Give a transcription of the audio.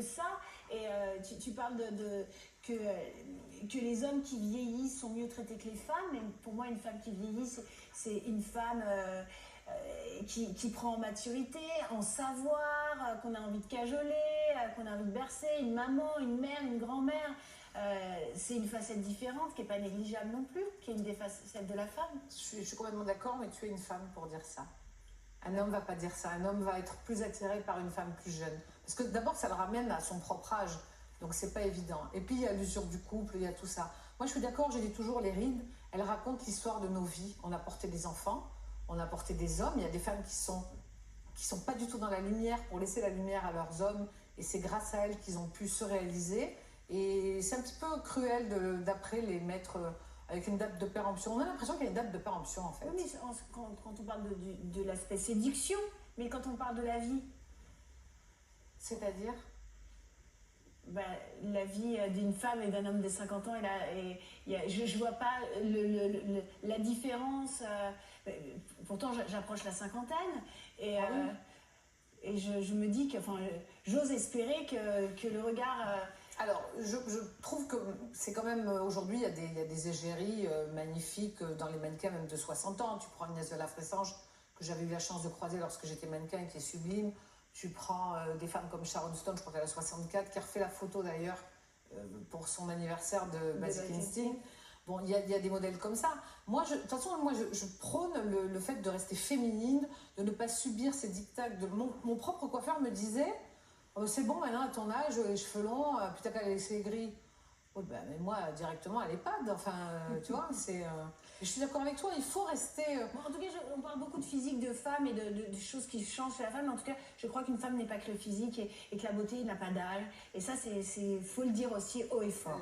ça. Et tu parles que les hommes qui vieillissent sont mieux traités que les femmes. Mais pour moi, une femme qui vieillit, c'est une femme qui prend en maturité, en savoir, qu'on a envie de cajoler, qu'on a envie de bercer, une maman, une mère, une grand-mère. C'est une facette différente qui n'est pas négligeable non plus, qui est une des facettes de la femme. Je suis complètement d'accord, mais tu es une femme pour dire ça. Un homme va pas dire ça. Un homme va être plus attiré par une femme plus jeune. Parce que d'abord, ça le ramène à son propre âge. Donc, c'est pas évident. Et puis, il y a l'usure du couple, il y a tout ça. Moi, je suis d'accord, je dis toujours, les rides, elles racontent l'histoire de nos vies. On a porté des enfants, on a porté des hommes. Il y a des femmes qui sont pas du tout dans la lumière pour laisser la lumière à leurs hommes. Et c'est grâce à elles qu'ils ont pu se réaliser. Et c'est un petit peu cruel d'après les mettre avec une date de péremption. On a l'impression qu'il y a une date de péremption, en fait. Oui, mais quand on parle de l'aspect séduction, mais quand on parle de la vie, C'est-à-dire ben, la vie d'une femme et d'un homme de 50 ans, je vois pas la différence. Pourtant, j'approche la cinquantaine et, et je me dis que, enfin, j'ose espérer que le regard. Alors, je trouve que c'est quand même, aujourd'hui, il y a des égéries magnifiques dans les mannequins même de 60 ans. Tu prends Inès de la Fressange, que j'avais eu la chance de croiser lorsque j'étais mannequin, qui est sublime. Tu prends des femmes comme Sharon Stone, je crois qu'elle a 64, qui a refait la photo d'ailleurs pour son anniversaire de Basic Instinct. Bon, il y a des modèles comme ça. Moi, de toute façon, je prône le fait de rester féminine, de ne pas subir ces dictats. Mon propre coiffeur me disait... Oh, c'est bon, maintenant, à ton âge, les cheveux longs, puis t'as qu'à les laisser gris. Oh, ben, mais moi, directement à l'EHPAD, enfin, tu vois, c'est... Je suis d'accord avec toi, il faut rester... Bon, en tout cas, on parle beaucoup de physique de femme et de choses qui changent chez la femme, mais en tout cas, je crois qu'une femme n'est pas que le physique et que la beauté n'a pas d'âge. Et ça, faut le dire aussi haut et fort.